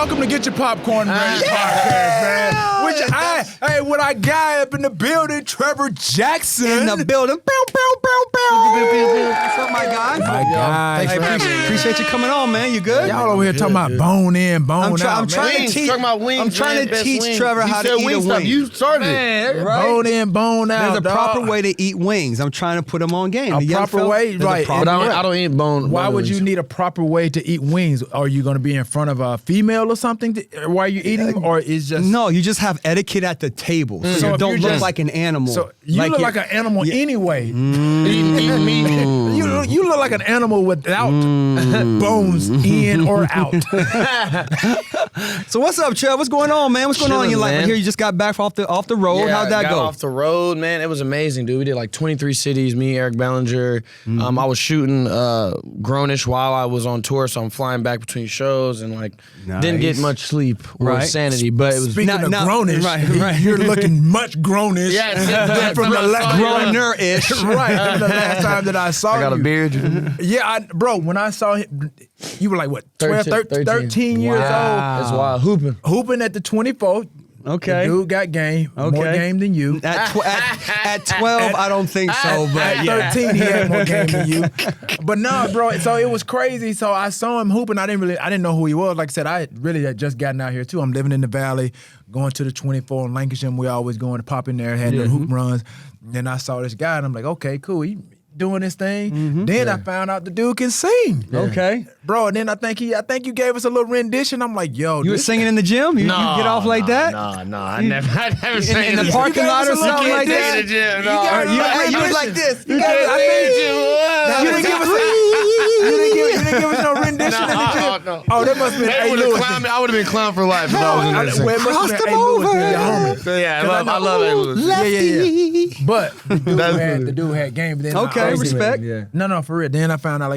welcome to Getcha Popcorn Ready podcast, man. With our guy up in the building, Trevor Jackson. In the building. What's up, my guy? My guy. Appreciate you coming on, man. You good? Y'all over here talking about bone in, bone out. I'm trying to teach Trevor how to eat a wing. You started it. Right? Bone in, bone out. There's a proper way to eat wings. I'm trying to put them on game. A proper way, right? But I don't eat bone. Why would you need a proper way to eat wings? Are you going to be in front of a female or something while you're eating them, or is just no? You just have etiquette at the table, so you don't look like an animal. So you look like an animal anyway. Eating meat? You look like an animal without bones in or out. So what's up, Trev? What's going on, man? What's going on in your life? I hear you just got back off the road. Yeah, How'd that got go? Off the road, man. It was amazing, dude. We did like 23 cities. Me, Eric Bellinger. I was shooting Grownish while I was on tour, so I'm flying back between shows and like didn't get much sleep or sanity. But it was speaking of Grownish, right. You're looking much grownish. Yeah, from the last Growner-ish. Right, from the last time that I saw you. I got a beard. Yeah, bro. When I saw him, you were like what, 13 years old. That's wild. Hooping at the 24. Okay. The dude got game. More game than you. At 12, I don't think so. But at 13, he had more game than you. But no, bro. So it was crazy. So I saw him hooping. I didn't know who he was. Like I said, I really had just gotten out here too. I'm living in the Valley, going to the 24 in Lancashire. We always going to pop in there, had the hoop runs. And then I saw this guy, and I'm like, okay, cool. He doing this thing. Then I found out the dude can sing. Okay. Bro, and then I think you gave us a little rendition. I'm like, yo. You were singing in the gym? You get off like that? No. I never sang in the parking lot or something like that? In the gym, You was like this. You didn't give us no rendition in the gym. No. Oh, that must have been A. Lewis. I would have been clown for life if I was in there. Cross them over. Yeah, I love A. Lewis. Yeah. But the dude had game. Then Okay, respect. No, for real. Then I found out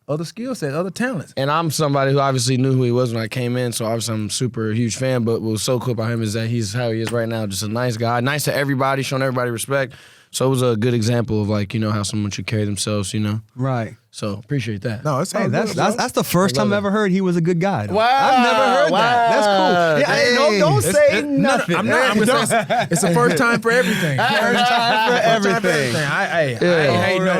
other skill sets, other talents. And I'm somebody who obviously knew who he was when I came in, so obviously I'm a super huge fan. But what was so cool about him is that he's how he is right now, just a nice guy, nice to everybody, showing everybody respect. So it was a good example of like, how someone should carry themselves, Right. So appreciate that. No, it's that's the first time I ever heard he was a good guy. Though. Wow. I've never heard that. That's cool. Yeah, don't say nothing. It's the first time for everything. First time for everything.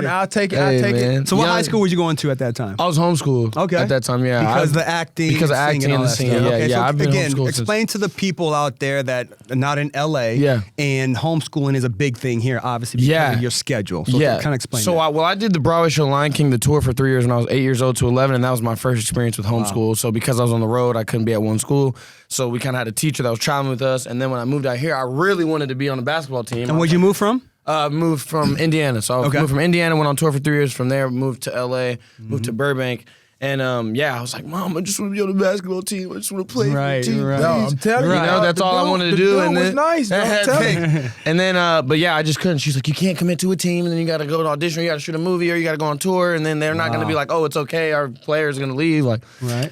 I'll take it. So what high school were you going to at that time? I was homeschooled. Okay. At that time, yeah. Because of the acting. Because of acting and the singing. Okay, Yeah. so I've been again, homeschooled explain to the people out there that are not in LA. Yeah. And homeschooling is a big thing here, obviously, because of your schedule. So kind of explain So that. I did the Broadway show Lion King, the tour for 3 years when I was 8 years old to 11, and that was my first experience with homeschool. Wow. So because I was on the road, I couldn't be at one school. So we kind of had a teacher that was traveling with us. And then when I moved out here, I really wanted to be on the basketball team. And where'd you move from? Moved from Indiana. So I moved from Indiana, went on tour for 3 years. From there, moved to LA, moved to Burbank. And I was like, Mom, I just want to be on the basketball team. I just want to play for the team. Right. No, I'm telling you. That's all I wanted to do. And then, was nice. And then, but yeah, I just couldn't. She's like, you can't commit to a team, and then you got to go to audition, or you got to shoot a movie, or you got to go on tour, and then they're not going to be like, oh, it's okay, our player's going to leave.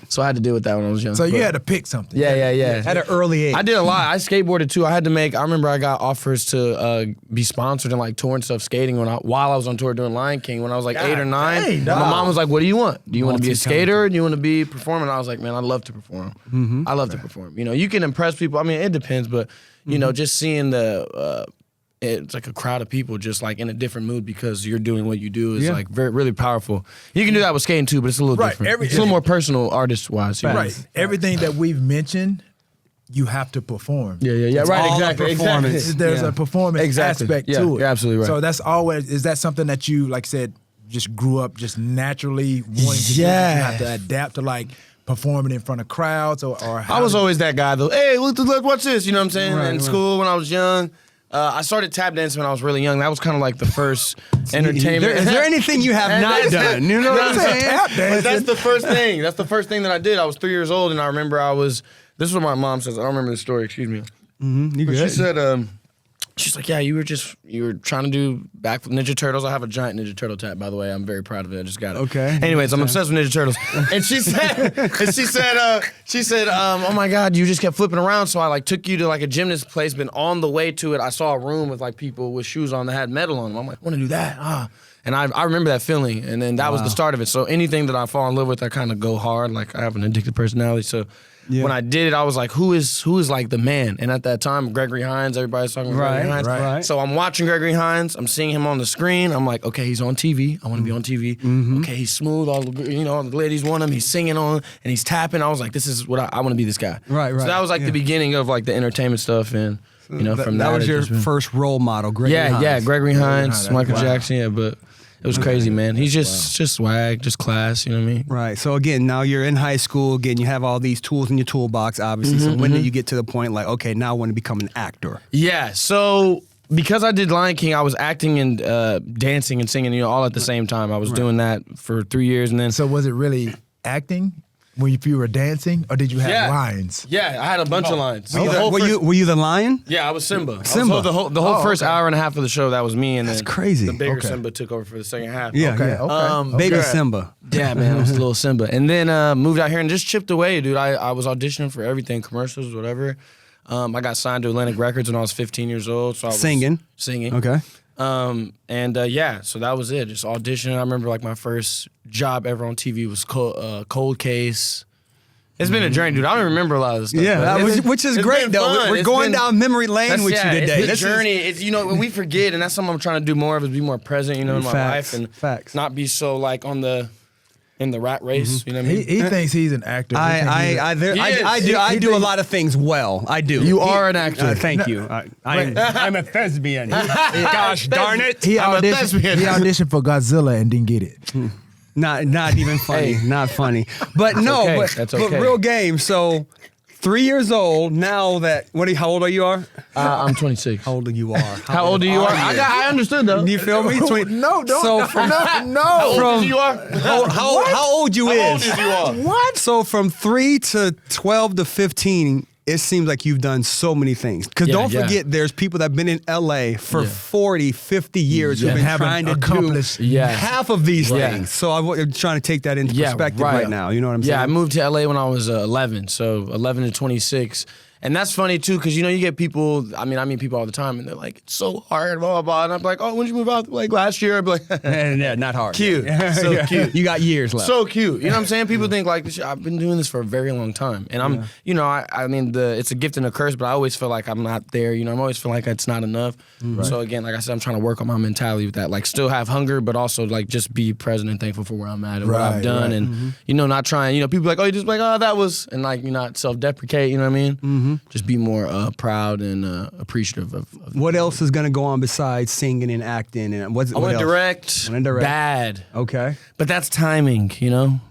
So I had to deal with that when I was young. So you had to pick something. Yeah. At an early age. I did a lot. I skateboarded too. I remember I got offers to be sponsored and like tour and stuff skating while I was on tour doing Lion King when I was like 8 or 9. My mom was like, what do you want? Do you want to be a skater? Do you want to be performing? I was like, man, I love to perform. I love to perform. You can impress people. I mean, it depends, but just seeing it's like a crowd of people just like in a different mood because you're doing what you do is like really powerful. You can do that with skating too, but it's a little different. It's a little more personal artist wise. Right. Everything that we've mentioned, you have to perform. Yeah. Right. Exactly. There's a performance aspect to it. You're absolutely right. So that's always, is that something that you, like I said, just grew up just naturally wanting to do? You have to adapt to like performing in front of crowds or how? I was always that guy though. Hey, what's this? You know what I'm saying? In school when I was young. I started tap dancing when I was really young. That was kind of like the first entertainment. Is there anything you have not done? You know what I'm saying? Tap dancing. That's the first thing. That's the first thing that I did. I was 3 years old, and I remember this is what my mom says. I don't remember the story. Excuse me. You good? She said, she's like, yeah, you were trying to do backflip Ninja Turtles. I have a giant Ninja Turtle tat, by the way. I'm very proud of it. I just got it. Okay. Anyways, I'm obsessed with Ninja Turtles. And she said, oh my God, you just kept flipping around. So I like took you to like a gymnast place, but on the way to it, I saw a room with like people with shoes on that had metal on them. I'm like, I want to do that. And I remember that feeling. And then that was the start of it. So anything that I fall in love with, I kind of go hard. Like I have an addictive personality. So when I did it, I was like, who is like the man? And at that time, Gregory Hines, everybody's talking about Gregory Hines. Right. So I'm watching Gregory Hines. I'm seeing him on the screen. I'm like, okay, he's on TV. I want to be on TV. Okay, he's smooth. All the ladies want him. He's singing on and he's tapping. I was like, this is what I want to be this guy. Right. So that was like the beginning of like the entertainment stuff and. From that was your first role model, Gregory Hines. Yeah, Gregory Hines, Michael Jackson, but it was crazy, man. He's just swag, just class, you know what I mean? Right. So again, now you're in high school. Again, you have all these tools in your toolbox, obviously. So when did you get to the point like, okay, now I want to become an actor? Yeah. So because I did Lion King, I was acting and dancing and singing, all at the same time. I was doing that for 3 years, and then. So was it really acting? If you were dancing, or did you have lines? Yeah, I had a bunch of lines. Were you the lion? Yeah, I was Simba. Simba. The whole first hour and a half of the show, that was me, and that's then crazy. The bigger Simba took over for the second half. Yeah, okay. Baby Simba. Yeah, man, I was little Simba, and then moved out here and just chipped away, dude. I was auditioning for everything, commercials, whatever. I got signed to Atlantic Records when I was 15 years old. So I was singing. Okay. So that was it. Just auditioning. I remember like my first job ever on TV was Cold Case. It's been a journey, dude. I don't remember a lot of this stuff. Yeah, which is great though. Fun. We're going down memory lane with you today. It's a journey. It's when we forget, and that's something I'm trying to do more of, is be more present, in my life, and not be so like in the rat race. You know what I mean? He thinks he's an actor. I do a lot of things well. I do. You are an actor. Thank you. I'm a thespian. Gosh darn it! He auditioned for Godzilla and didn't get it. Not even funny. Not funny. But that's okay. But real game. So 3 years old now. How old are you? I'm 26. How old are you? How old are you? I understood though. Do you feel me? No, don't. So from, no. How old you are? How old you is? How old you are? What? So from 3 to 12 to 15. It seems like you've done so many things. Because don't forget, there's people that have been in LA for 40, 50 years who've been trying to accomplish half of these things. So I'm trying to take that into perspective right now. You know what I'm saying? Yeah, I moved to LA when I was 11, so 11 to 26. And that's funny too, because you get people. I meet people all the time, and they're like, "It's so hard, blah blah blah." And I'm like, "Oh, when did you move out? Like last year?" I'd be like, "Yeah, not hard. Cute, so cute. You got years left. So cute. You know what I'm saying? People think like, I've been doing this for a very long time, and I'm, it's a gift and a curse, but I always feel like I'm not there. I'm always feel like it's not enough. Right. So again, like I said, I'm trying to work on my mentality with that. Like, still have hunger, but also like just be present and thankful for where I'm at and what I've done, and not trying. People like, oh, you just like, oh, that was, and like you're not self-deprecate. You know what I mean? Just be more proud and appreciative of what else is going to go on besides singing and acting, and I want to direct. Bad. Okay, but that's timing,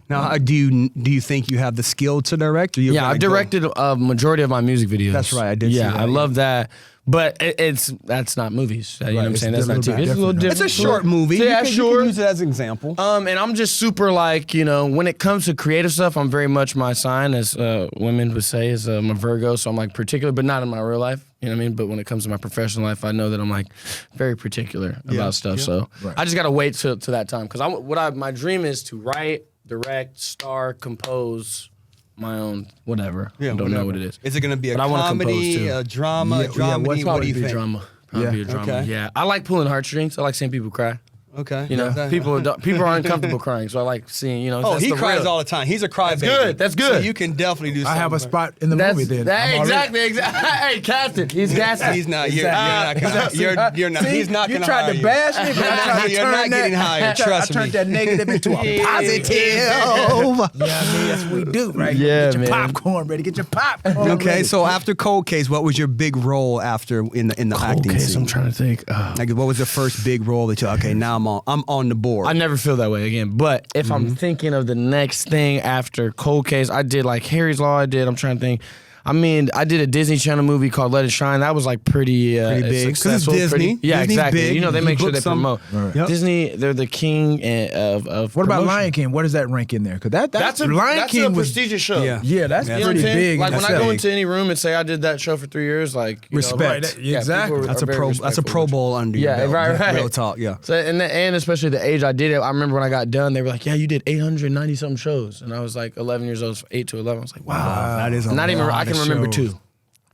Now, do you think you have the skill to direct? Or I've directed a majority of my music videos. That's right, I did. Yeah, see that, I love that. But that's not movies. You know what I'm saying? That's not TV. It's a little different. It's a short movie. Yeah, you can use it as an example. And I'm just super like, when it comes to creative stuff, I'm very much my sign, as women would say, is I'm a Virgo. So I'm like particular, but not in my real life. You know what I mean? But when it comes to my professional life, I know that I'm like very particular about stuff. Yeah. So I just got to wait to that time. Because my dream is to write, direct, star, compose my own whatever. I don't know what it is. Is it going to be a comedy, a drama, dramedy? What do you think? Drama. Probably a drama. Okay. Yeah. I like pulling heartstrings. I like seeing people cry. Okay. People are uncomfortable crying, so I like seeing, he cries all the time. He's a crybaby. That's good. So you can definitely do something. I have a spot in the movie then. Exactly. Hey, Captain. He's Captain. He's not. You're not. You're not. He's not going to hire you. You tried to bash me, but I tried to You're not getting hired. Trust me. I turned that negative into a positive. That's what we do, right? Yeah, Get your popcorn ready. Get your popcorn Okay, ready. so after Cold Case, what was your big role after in the acting Case, scene? I'm trying to think. Like, what was the first big role that you? Okay, now I'm on the board. I never feel that way again. But if I'm thinking of the next thing after Cold Case, I did like Harry's Law. I'm trying to think. I did a Disney Channel movie called Let It Shine. That was like pretty big. Successful. It's Disney. Yeah, Disney's exactly. Big. They make sure they promote. Right. Yep. Disney, they're the king of What about promotion. Lion King? Where does that rank in there? Because that's Lion King was prestigious show. Yeah, that's You know pretty what I'm saying? big. Like when That's I go big. into any room and say I did that show for 3 years, like Respect. Exactly. That's a Pro Bowl under your belt. Right. Real talk. Yeah. So and especially the age I did it. I remember when I got done, they were like, "Yeah, you did 890 something shows," and I was like 11 years old, 8 to 11. I was like, "Wow, that is a not even. lot I can of remember shows.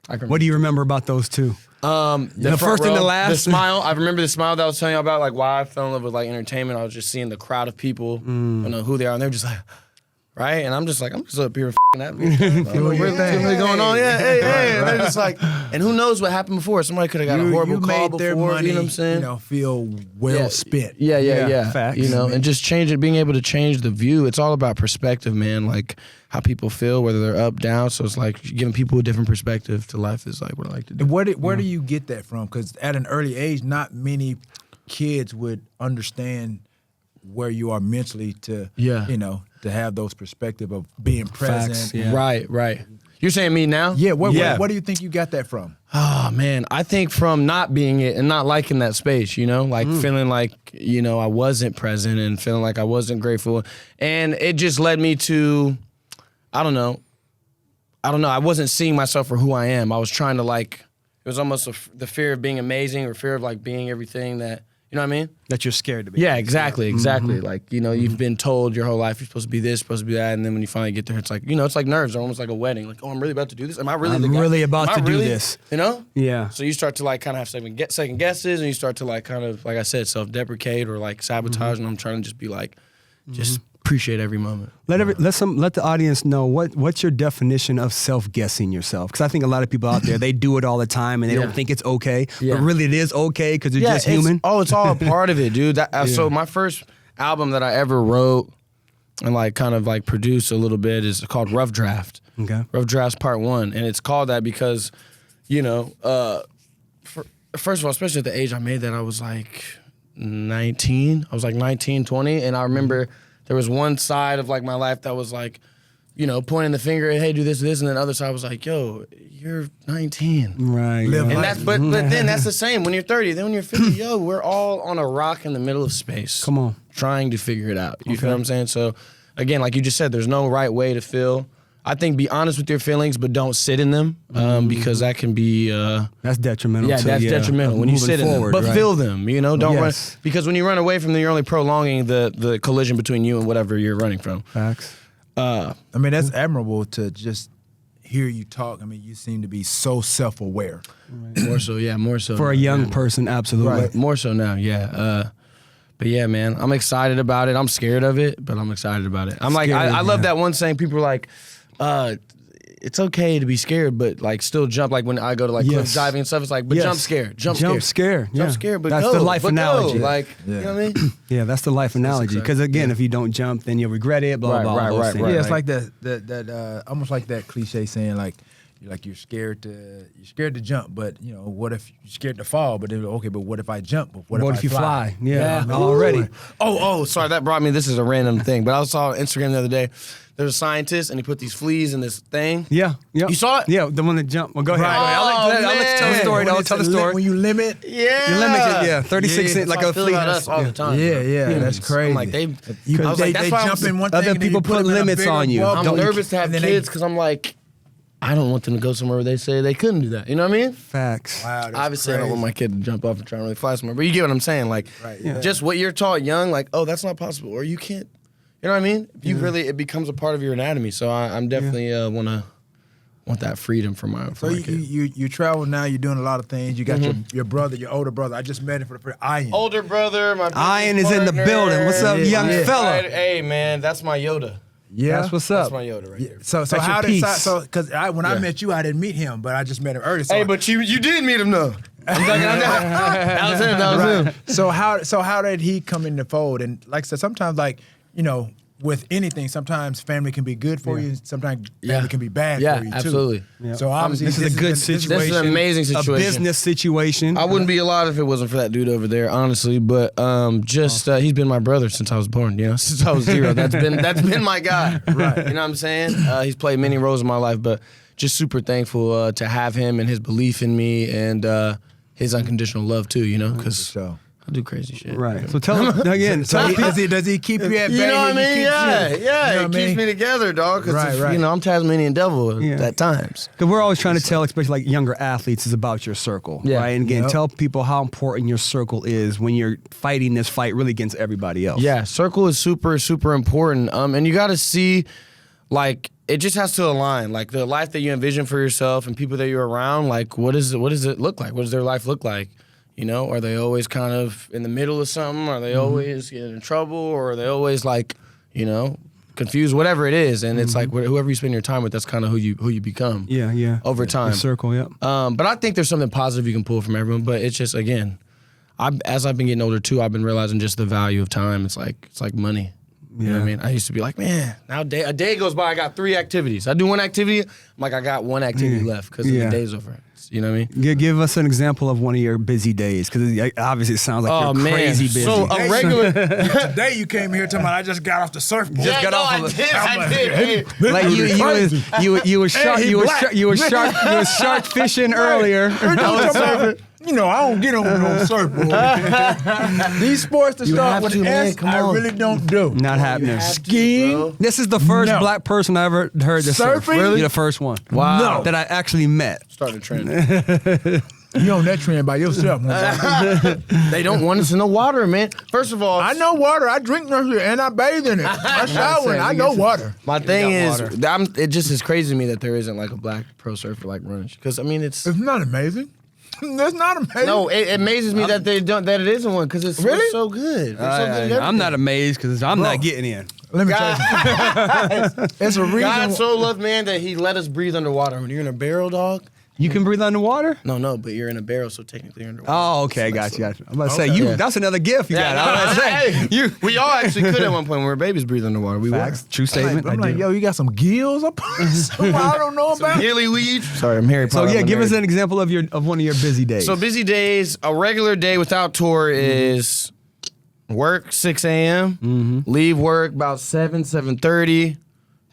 2. What do you remember about those two? The first and the last? The smile. I remember the smile that I was telling you about, like why I fell in love with like entertainment. I was just seeing the crowd of people, I don't know who they are, and they're just like, right? And I'm just up here f***ing that bitch. What's really going on? Yeah, hey. And they're just like, and who knows what happened before? Somebody could have got a horrible call before. Their money, you know what I'm saying? Feel well spent. Yeah. Facts. You know, and just being able to change the view. It's all about perspective, man. Like how people feel, whether they're up, down. So it's like giving people a different perspective to life is like what I like to do. Where do you get that from? Because at an early age, not many kids would understand where you are mentally to have those perspective of being present. Facts, yeah. Right. You're saying me now? Yeah. What do you think you got that from? Oh man, I think from not being it and not liking that space, like feeling like, I wasn't present and feeling like I wasn't grateful. And it just led me to, I don't know. I wasn't seeing myself for who I am. I was trying to it was almost the fear of being amazing or fear of being everything that, you know what I mean? That you're scared to be. Yeah, exactly. Like, you've been told your whole life you're supposed to be this, supposed to be that, and then when you finally get there, it's like, it's like nerves. They're almost like a wedding. Like, oh, I'm really about to do this? Am I really about to do this? You know? Yeah. So you start to kind of have second guesses, and you start to kind of, like I said, self-deprecate or sabotage, and I'm trying to just be just appreciate every moment. Let the audience know what's your definition of self-guessing yourself, because I think a lot of people out there, they do it all the time and they don't think it's okay, but really it is okay because they're just human. It's all a part of it, dude. So my first album that I ever wrote and kind of produced a little bit is called Rough Draft. Okay. Rough Drafts Part 1, and it's called that because, first of all, especially at the age I made that, I was 19. I was 19, 20, and I remember there was one side of my life that was pointing the finger at, hey, do this, and then the other side was like, yo, you're 19. Right. And but then that's the same when you're 30. Then when you're 50, yo, we're all on a rock in the middle of space. Come on. Trying to figure it out. You feel what I'm saying? So again, like you just said, there's no right way to feel. I think be honest with your feelings, but don't sit in them because that can be... that's detrimental. Yeah, that's detrimental when you sit in them. But feel them, don't run. Because when you run away from them, you're only prolonging the collision between you and whatever you're running from. Facts. That's admirable to just hear you talk. You seem to be so self-aware. Right. More so. For a young person, absolutely. Right. More so now, yeah. But yeah, man, I'm excited about it. I'm scared of it, but I'm excited about it. I love that one saying. People are like, it's okay to be scared, but still jump. Like when I go to cliff diving and stuff, it's but jump scared, jump scared, but that's the life analogy. You know what I mean? Yeah, that's the life analogy. Because again, if you don't jump, then you'll regret it. Blah blah blah. Right. Yeah, it's like that almost like that cliche saying you're scared to jump, but what if you're scared to fall? But then, okay, but what if I jump? What if you fly? Yeah, already. Oh, sorry, that brought me. This is a random thing, but I saw on Instagram the other day. There's a scientist, and he put these fleas in this thing. Yeah. You saw it? Yeah, the one that jumped. Well, go ahead. I'll let you tell the story. I'll tell the story. When you limit, you limit it. 36 like a flea. About us all the time. Yeah, that's crazy. I'm like they jump in one thing. Other people put limits on you. I'm nervous to have kids because I'm like, I don't want them to go somewhere where they say they couldn't do that. You know what I mean? Facts. Wow, obviously, I don't want my kid to jump off and try to really fly somewhere. But you get what I'm saying? Just what you're taught young, that's not possible, or you can't. You know what I mean? It becomes a part of your anatomy. So I'm definitely want that freedom for my kid. You travel now. You're doing a lot of things. You got your brother, your older brother. I just met him for the first Ian. Older brother, my Ian is in the building. What's up, young fella? Right. Hey man, that's my Yoda. Yeah, that's what's up. That's my Yoda right there. So how did because when I met you, I didn't meet him, but I just met him earlier. So but you did meet him though. That was him. So how did he come in the fold? And like I said, sometimes with anything, sometimes family can be good for you. Sometimes family can be bad for you too. Absolutely. Yeah. So obviously, this is a good situation. This is an amazing situation. A business situation. I wouldn't be alive if it wasn't for that dude over there, honestly. But he's been my brother since I was born. Since I was 0. That's been my guy. Right. You know what I'm saying? He's played many roles in my life, but just super thankful to have him and his belief in me and his unconditional love too. Because. I do crazy shit. Right. So tell him again. Does he keep you at bay? You know what I mean? Yeah. It keeps me together, dog. Because I'm Tasmanian devil at times. Because we're always trying to tell, especially younger athletes, is about your circle, right? And again, tell people how important your circle is when you're fighting this fight really against everybody else. Yeah, circle is super, super important. And you got to see, it just has to align. The life that you envision for yourself and people that you're around. What does it look like? What does their life look like? Are they always kind of in the middle of something? Are they always getting in trouble? Or are they always confused, whatever it is. And it's like whoever you spend your time with, that's kind of who you become. Yeah. Over time. Your circle, yeah. But I think there's something positive you can pull from everyone. But it's just, again, as I've been getting older too, I've been realizing just the value of time. It's like money. You know what I mean? I used to be like, man, now a day goes by, I got 3 activities. I do one activity, I'm like, I got 1 activity left because the day's over. You know what I mean? Give us an example of one of your busy days, because obviously it sounds like you're crazy busy. So a regular today you came here talking about I just got off the surfboard. I did. Like you were shark fishing earlier. You know, I don't get on no surfboard. These sports that start with an S, I really don't do. Not happening. Skiing. This is the first black person I ever heard this surf. Really? You're the first one. Wow. No. That I actually met. Started trending. You on that trend by yourself. They don't want us in the water, man. First of all, I know water. I drink nursery and I bathe in it. I shower in it. I know water. My thing is, it just is crazy to me that there isn't like a black pro surfer like Runnish. Because I mean, it's not amazing. That's not amazing. No, it amazes me that they don't. That it isn't one because it's really? so good. I'm not amazed because I'm not getting in. Let me tell you. It's a reason. God so loved man that he let us breathe underwater. When you're in a barrel, dog. You can breathe underwater? No, but you're in a barrel, so technically you're underwater. Oh, okay, got you. I'm about to say that's another gift you got. I was about to say we all actually could at one point when we were babies breathe underwater. We were. True statement. I'm like, yo, you got some gills up somewhere I don't know about. Hilly weed. Sorry, I'm Harry Potter. So give us an example of one of your busy days. So busy days, a regular day without tour is work 6 a.m. Leave work about 7:30.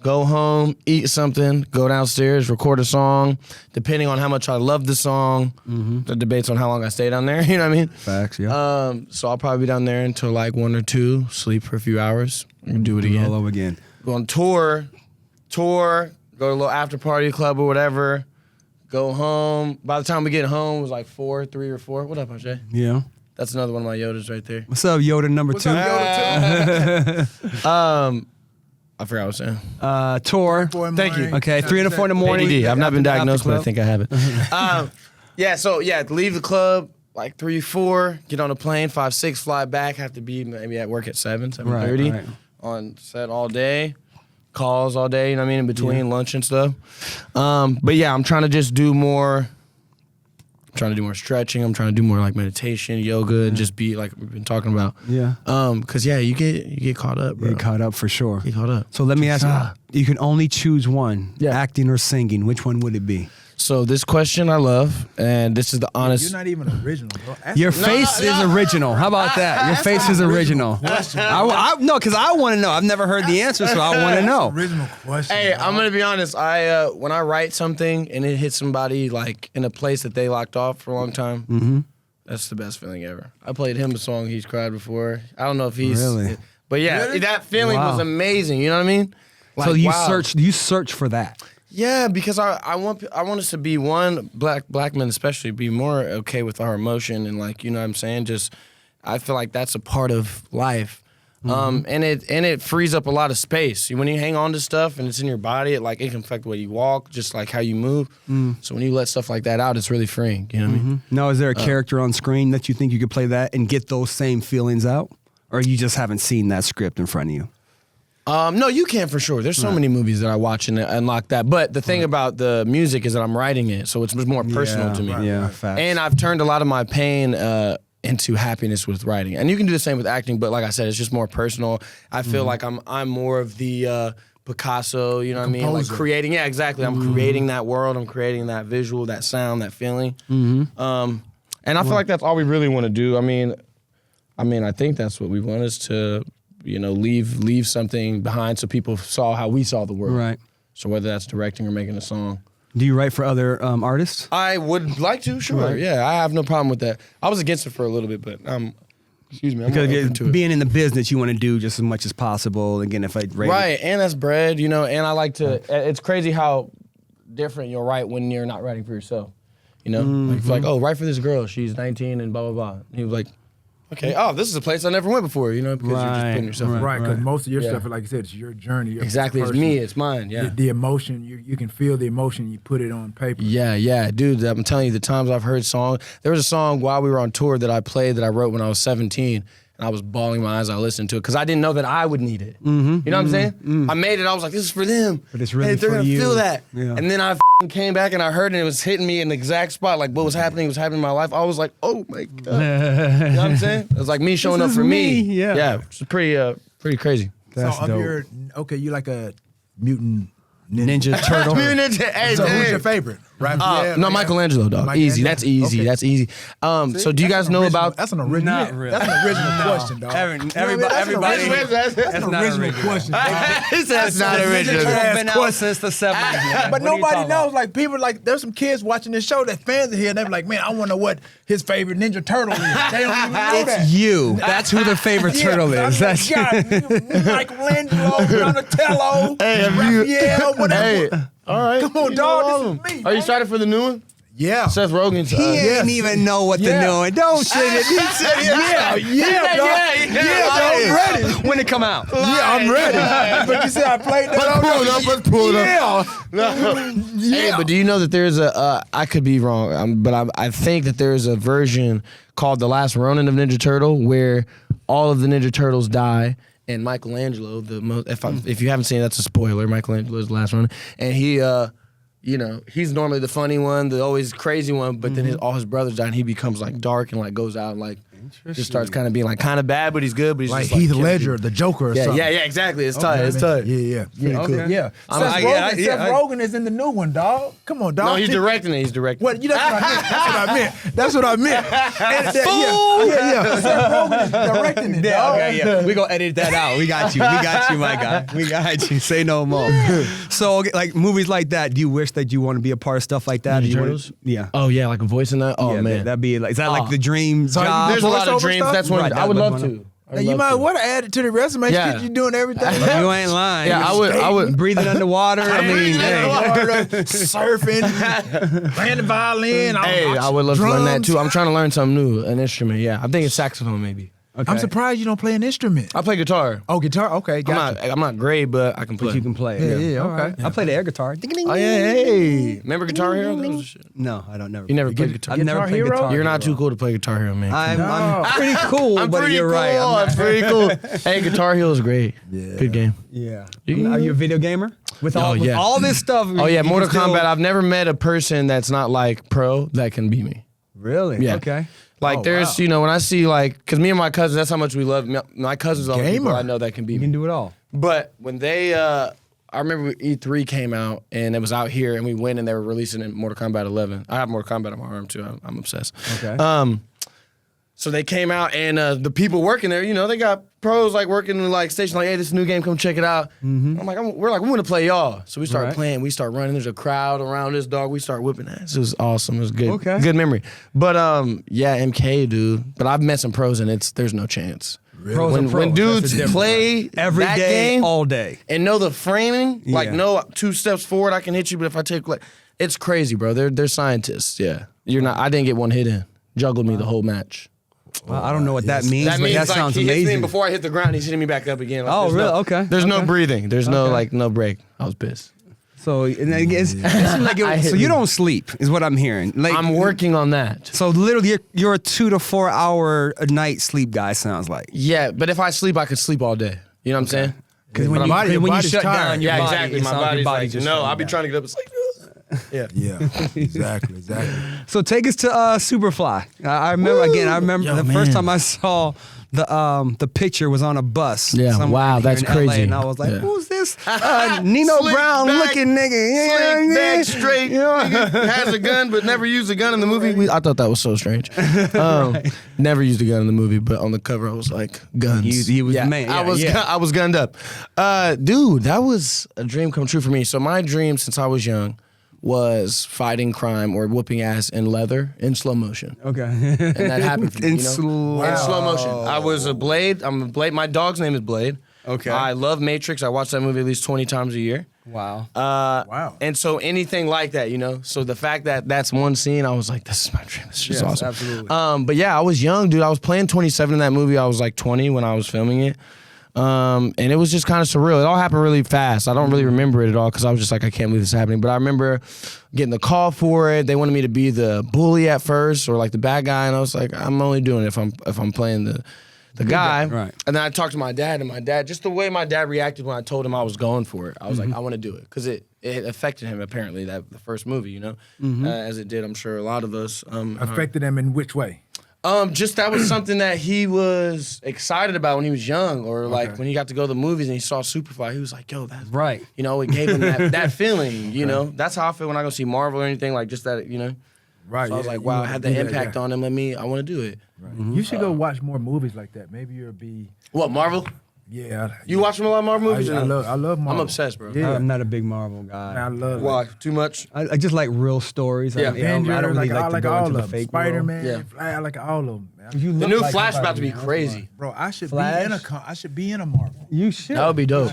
Go home, eat something, go downstairs, record a song. Depending on how much I love the song, the debates on how long I stay down there. You know what I mean? Facts, yeah. So I'll probably be down there until like 1 or 2, sleep for a few hours, and do it again. All over again. Go on tour, go to a little after party club or whatever. Go home. By the time we get home, it was like 3 or 4. What up, Ajay? Yeah. That's another one of my Yodas right there. What's up, Yoda number 2? I forgot what I was saying. Tour. Thank you. Okay, 3 and 4 in the morning. ADD. I've not been diagnosed, but I think I have it. Leave the club like 3, 4, get on a plane, 5, 6, fly back, have to be maybe at work at 7:30, right. on set all day, calls all day, you know what I mean, in between lunch and stuff. But yeah, I'm trying to just do more. I'm trying to do more stretching. I'm trying to do more like meditation, yoga, and just be like we've been talking about. Yeah. Cause you get caught up, bro. You get caught up for sure. Get caught up. So let me ask you, you can only choose one, acting or singing. Which one would it be? So this question I love, and this is the honest. You're not even original, bro. Your face is original. How about that? Your face is original. No, because I want to know. I've never heard the answer, so I want to know. Original question. Hey, I'm gonna be honest. When I write something and it hits somebody like in a place that they locked off for a long time, that's the best feeling ever. I played him a song he's cried before. I don't know if he's really, but yeah, that feeling was amazing. You know what I mean? Like, so you search for that. Yeah, because I want us to be black men especially be more okay with our emotion and like, you know what I'm saying? Just I feel like that's a part of life. And it frees up a lot of space. When you hang on to stuff and it's in your body, it can affect the way you walk, just like how you move. So when you let stuff like that out, it's really freeing. You know what I mean? Now, is there a character on screen that you think you could play that and get those same feelings out? Or you just haven't seen that script in front of you? No, you can for sure. There's so many movies that I watch and unlock that. But the thing about the music is that I'm writing it, so it's more personal to me. Yeah, facts. And I've turned a lot of my pain into happiness with writing. And you can do the same with acting, but like I said, it's just more personal. I feel like I'm more of the Picasso, you know what I mean? Like creating, yeah, exactly. I'm creating that world. I'm creating that visual, that sound, that feeling. And I feel like that's all we really want to do. I mean, I think that's what we want is to, leave something behind so people saw how we saw the world. Right. So whether that's directing or making a song. Do you write for other artists? I would like to, sure. Right. Yeah, I have no problem with that. I was against it for a little bit, but excuse me, I'm because open to it. Being in the business, you want to do just as much as possible. Again, if I rate right, and that's bread, and I like to. It's crazy how different you'll write when you're not writing for yourself. Like, oh, write for this girl. She's 19 and blah blah blah. And he was like, okay, this is a place I never went before, because you're just putting yourself in. Right, because most of your stuff, like you said, it's your journey. Exactly, it's me, it's mine, yeah. The emotion, you can feel the emotion, you put it on paper. Yeah, dude, I'm telling you, the times I've heard songs, there was a song while we were on tour that I played that I wrote when I was 17, And I was bawling my eyes out listening to it because I didn't know that I would need it. You know what I'm saying? I made it. I was like, this is for them. But it's really hey, they're for gonna you. feel that. Yeah. And then I came back and I heard it. And it was hitting me in the exact spot. Like what was happening in my life. I was like, oh my God. You know what I'm saying? It was like me showing up for me. Yeah. It's pretty crazy. That's so dope. you like a mutant Ninja Turtle. Hey, so who's your favorite? Right? No, Michelangelo, dog. Easy. That's easy. Okay. That's easy. So do you guys know about? That's an original. Not really. That's an original question, dog. Everybody. That's an original question. He said that's not original. It's been out since the 70s. Man. But What are you nobody talking knows. about? Like people, like there's some kids watching this show that fans are here, and they're like, man, I want to know what his favorite Ninja Turtle is. They don't even know that. It's you. That's who the favorite turtle is. That's Michelangelo, Donatello, Raphael, whatever. All right. Come on, dog. This is me. Are you excited for the new one? Yeah. Seth Rogen's. He ain't even know what to know. And don't say that. He said, I'm ready. When it come out? Yeah, I'm ready. But you see, I played that. Let's pull it up. Hey, but do you know that there's a? I could be wrong, but I think that there's a version called The Last Ronin of Ninja Turtle where all of the Ninja Turtles die. And Michelangelo, if you haven't seen it, that's a spoiler. Michelangelo is the last one, and he, he's normally the funny one, the always crazy one. But then all his brothers die, and he becomes like dark and like goes out and like just starts kind of being like kind of bad, but he's good. But he's Like just, Heath Ledger, the Joker, or something. Yeah, exactly. It's tight. It's tight. Yeah. Pretty cool. okay. Yeah. Seth Rogen is in the new one, dog. Come on, dog. No, he's directing it. He's directing. What? That's what I meant. Yeah. Seth Rogen is directing it, dog. Okay, we gonna edit that out. We got you, my guy. We got you. Say no more. So, like movies like that, do you wish that you want to be a part of stuff like that? Ninja Turtles? Yeah. Oh yeah, like a voice in that. Oh Yeah, man, that'd be like. Is that like the dream job? there's a lot of voiceover dreams. stuff? That's one. Right, I would that's love one. to. Now, you might want to add it to the resume. Yeah. You doing everything. You ain't lying. Yeah, I would. Breathing underwater. I mean, surfing, playing the violin. Hey, I would love to learn that drums. too. I'm trying to learn something new, an instrument. Yeah, I think it's saxophone maybe. okay. I'm surprised you don't play an instrument. I play guitar. Oh, guitar. Okay, gotcha. I'm not great, but I can play. But you can play it. Yeah, okay. I play the air guitar. Oh yeah, hey. Remember Guitar Hero? That was the shit. No, I don't never. You never played guitar. I've never played Hero? guitar. You're not too cool to play Guitar Hero, man. I'm pretty cool, I'm but pretty you're cool. right. I'm pretty cool. Hey, Guitar Hero is great. Yeah. Good game. Yeah. You- Are you a video gamer? With all this stuff. Oh yeah, you Mortal can still- Kombat. I've never met a person that's not like pro that can beat me. Really? Yeah. Okay. Like there's, when I see like, cause me and my cousins, that's how much we love. My cousins are the people Gamer. I know that can beat You me. can do it all. But when they, I remember E3 came out and it was out here and we went and they were releasing it Mortal Kombat 11. I have Mortal Kombat on my arm too. I'm obsessed. Okay. So they came out and the people working there, they got pros like working in like station like, hey, this new game, come check it out. I'm like, we want to play y'all. So we start playing. We start running. There's a crowd around this dog. We start whipping ass. It was awesome. It was good. Okay. Good memory. But yeah, MK dude. But I've met some pros and there's no chance. Pros are pros. When That's the dudes difference. play Every that day, game all day. and know the framing, like Yeah. no 2 steps forward I can hit you, but if I take like, it's crazy, bro. They're scientists. Yeah, you're not. I didn't get one hit in. Juggled me the whole match. Well, I don't know what that means, That but means that like sounds he hits me amazing. and before I hit the ground, he's hitting me back up again. Like, Oh, there's really? no- Okay. There's no Okay. breathing. There's no break. I was pissed. So and it seems like so you don't sleep, is what I'm hearing. Like I'm working on that. So literally, you're a 2 to 4 hour a night sleep guy. Sounds like. Yeah, but if I sleep, I could sleep all day. You know what I'm saying? Because Your when you body's shut tired. down, your Yeah, body, exactly. it My sounds like body's your like, just no, shutting I'll be down. trying to get up. It's like, yeah. Yeah, exactly. So take us to Superfly. I remember Yo, the man. first time I saw the picture was on a bus. Yeah, somewhere wow, here that's in LA, crazy. and I was like, Yeah. who's this? Nino Slick Brown back, looking nigga. Slick back straight. Nigga has a gun but never used a gun in the movie. I thought that was so strange. Never used a gun in the movie, but on the cover I was like, guns. He was the man. Yeah, I was gunned up. Dude, that was a dream come true for me. So my dream since I was young was fighting crime or whooping ass in leather in slow motion. Okay. And that happened for me, In in slow- slow motion. I was a Blade. I'm a Blade. My dog's name is Blade. Okay. I love Matrix. I watch that movie at least 20 times a year. Wow. Wow. And so anything like that, So the fact that that's one scene, I was like, this is my dream. This is just Yes, awesome. absolutely. But yeah, I was young, dude. I was playing 27 in that movie. I was like 20 when I was filming it. And it was just kind of surreal. It all happened really fast. I don't really remember it at all because I was just like, I can't believe this is happening. But I remember getting the call for it. They wanted me to be the bully at first or like the bad guy, and I was like, I'm only doing it if I'm playing the guy. Right. And then I talked to my dad, and my dad, just the way my dad reacted when I told him I was going for it, I was like, I want to do it. Because it affected him, apparently, the first movie, you know? As it did, I'm sure, a lot of us. Affected him in which way? Just that was something that he was excited about when he was young, or like when he got to go to the movies and he saw Superfly, he was like, yo, that's right. You know, it gave him that feeling, you know? That's how I feel when I go see Marvel or anything, like just that, you know? Right. So I was like, wow, I had that impact on him. I want to do it. Right. You should go watch more movies like that. Maybe you'll be... What, Marvel? Yeah. You watch a lot of Marvel movies? I love Marvel. I'm obsessed, bro. Yeah. I'm not a big Marvel guy. I love it. Why? Too much? I just like real stories. Yeah. I don't really like to go into the fake Spider-Man. world. Yeah. I like all of them. The new Flash about to be crazy. Bro, I should be in a Marvel. You should. That would be dope.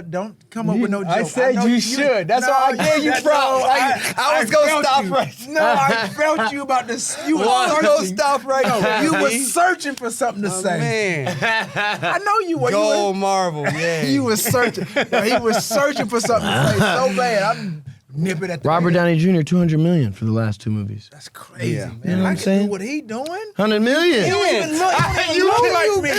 Don't come up with no joke. I said you should. That's all I gave you from. I was going to stop right now. No, I felt you about to. You were going to stop right now. You were searching for something to say. Man. I know you were. Go Marvel, yeah. You was searching. He was searching for something to say so bad. I'm nipping at the Robert Downey Jr., $200 million for the last 2 movies. That's crazy, man. You know what I'm can saying? do what he doing. $100 million. You don't even look like me.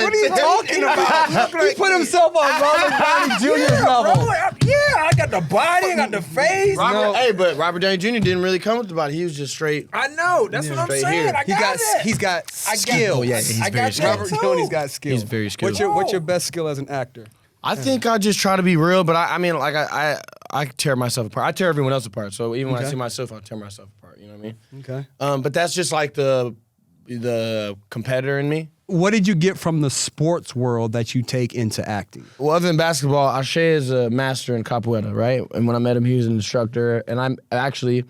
What are you talking about? He put himself on Robert Downey Jr.'s level. I got the body, I got the face. Hey, but Robert Downey Jr. didn't really come with the body. He was just straight. I know. That's what I'm saying. He's got skill. Yeah, he's very skilled. Robert Downey's got skill. He's very skilled. What's your best skill as an actor? I think I just try to be real, but I mean, like I tear myself apart. I tear everyone else apart. So even when I see myself, I tear myself apart. You know what I mean? Okay. But that's just like the competitor in me. What did you get from the sports world that you take into acting? Well, other than basketball, Ashe is a master in capoeira, right? And when I met him, he was an instructor. And I'm actually,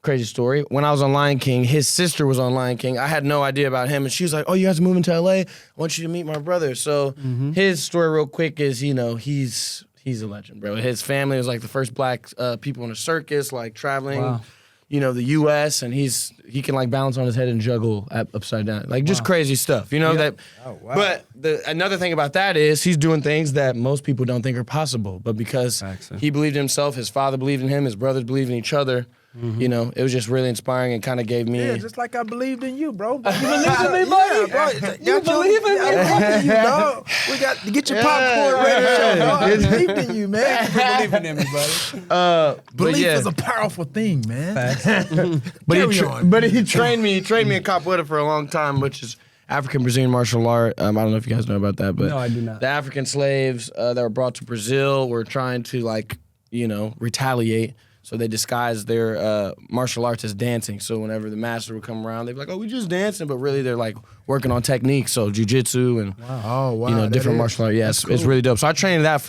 crazy story, when I was on Lion King, his sister was on Lion King. I had no idea about him. And she was like, oh, you guys are moving to LA? I want you to meet my brother. So his story real quick is, you know, he's a legend, bro. His family was like the first black people in a circus, like traveling, you know, the U.S. And he can like balance on his head and juggle upside down, like just crazy stuff, you know that. Oh, wow. But another thing about that is he's doing things that most people don't think are possible. But because he believed in himself, his father believed in him, his brothers believed in each other. You know, it was just really inspiring and kind of gave me. Yeah, just like I believed in you, bro. You believe in me, buddy? Bro. You believe in me? I believe in you, dog. We got to get your popcorn ready. I believed in you, man. Believing in me, buddy. Belief is a powerful thing, man. But he trained me. He trained me in capoeira for a long time, which is African Brazilian martial art. I don't know if you guys know about that, but no, I do not. The African slaves that were brought to Brazil were trying to retaliate. So they disguised their martial arts as dancing. So whenever the master would come around, they'd be like, "Oh, we just dancing," but really they're like working on techniques, so jujitsu and different martial arts. Yes, it's really dope. So I trained that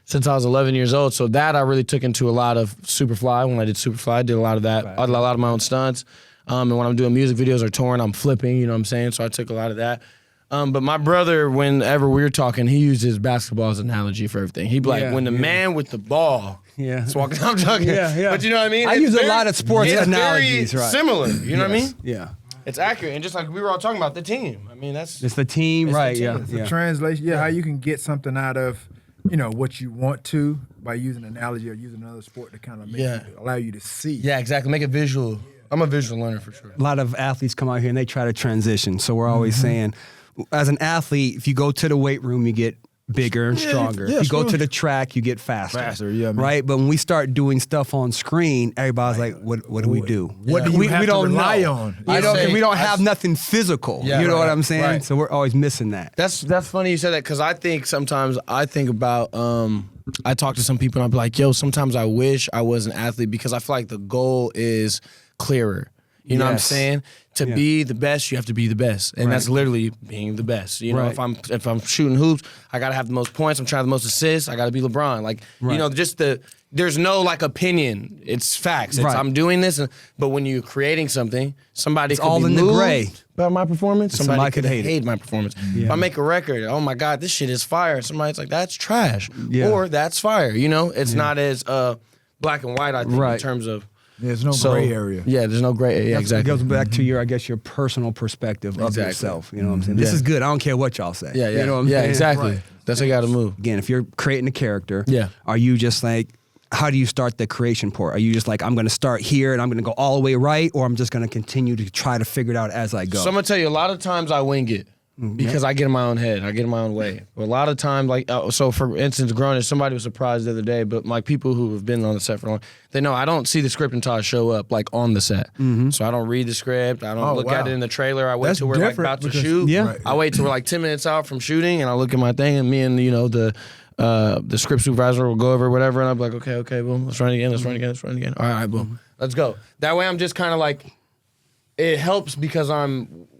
since I was 11 years old. So that I really took into a lot of Superfly. When I did Superfly, I did a lot of that. I did a lot of my own stunts. And when I'm doing music videos or touring, I'm flipping. You know what I'm saying? So I took a lot of that. But my brother, whenever we were talking, he uses basketball as an analogy for everything. He'd be like, when the man with the ball is walking, I'm talking. But you know what I mean? I use a lot of sports analogies, very similar. You know what I mean? Yeah. It's accurate. And just like we were all talking about the team. I mean, it's the team, right? The team. The translation, how you can get something out of, what you want to by using an analogy or using another sport to kind of allow you to see. Yeah, exactly. Make it visual. I'm a visual learner for sure. A lot of athletes come out here and they try to transition. So we're always saying, as an athlete, if you go to the weight room, you get bigger and stronger. If you go to the track, you get faster. Right? But when we start doing stuff on screen, everybody's like, what do we do? What do we have to rely on? We don't have nothing physical. You know what I'm saying? Right. So we're always missing that. That's funny you said that, because I think sometimes about I talk to some people and I'll be like, yo, sometimes I wish I was an athlete, because I feel like the goal is clearer. You know what I'm saying? To be the best, you have to be the best, and that's literally being the best. You know, if I'm shooting hoops, I gotta have the most points. I'm trying the most assists. I gotta be LeBron. Like there's no like opinion. It's facts. I'm doing this, but when you're creating something, somebody could all be in the gray about my performance. Somebody could hate my performance. If I make a record, oh my God, this shit is fire. Somebody's like, that's trash, or that's fire. You know, it's not as black and white. I think in terms of. There's no gray area. Yeah, there's no gray area. Exactly. It goes back to your personal perspective of yourself. You know what I'm saying? This is good. I don't care what y'all say. Yeah, You know what I'm saying? Exactly. Right. That's how you got to move. Again, if you're creating a character, are you just like, how do you start the creation part? Are you just like, I'm going to start here and I'm going to go all the way right, or I'm just going to continue to try to figure it out as I go? So I'm going to tell you, a lot of times I wing it because I get in my own head. I get in my own way. But a lot of times, like, so for instance, growing up, somebody was surprised the other day, but like people who have been on the set for long, they know I don't see the script until I show up, like, on the set. So I don't read the script. I don't look at it in the trailer. I wait till we're like about to shoot. I wait till we're like 10 minutes out from shooting, and I look at my thing, and me and, you know, the script supervisor will go over whatever, and I'm like, okay, boom, let's run it again. All right, boom, let's go. That way I'm just kind of like, it helps because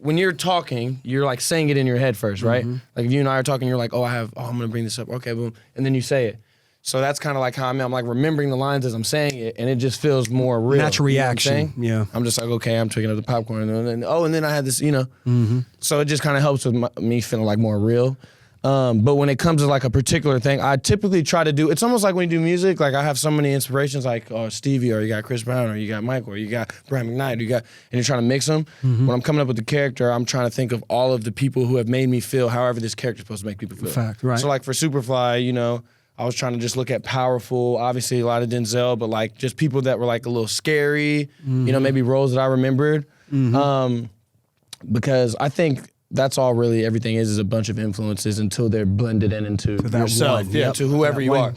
when you're talking, you're like saying it in your head first, right? Like if you and I are talking, you're like, I'm gonna bring this up, okay, boom, and then you say it. So that's kind of like how I'm like remembering the lines as I'm saying it, and it just feels more real. Natural reaction, I'm just like, okay, I'm taking up the popcorn, and then I had this, you know. So it just kind of helps with me feeling like more real. But when it comes to like a particular thing, I typically try to do, it's almost like when you do music, like I have so many inspirations, like Stevie, or you got Chris Brown, or you got Michael, or you got Brian McKnight, and you're trying to mix them. When I'm coming up with the character, I'm trying to think of all of the people who have made me feel however this character is supposed to make people feel. Fact, right. So like for Superfly, you know, I was trying to just look at powerful, obviously a lot of Denzel, but like just people that were like a little scary, you know, maybe roles that I remembered. Because I think that's all really everything is a bunch of influences until they're blended into yourself, to whoever you are.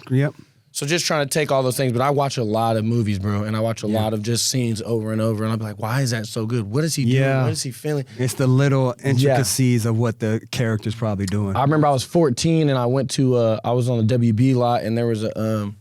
So just trying to take all those things, but I watch a lot of movies, bro, and I watch a lot of just scenes over and over, and I'm like, why is that so good? What is he doing? What is he feeling? It's the little intricacies of what the character's probably doing. I remember I was 14 and I went to I was on the WB lot, and there was a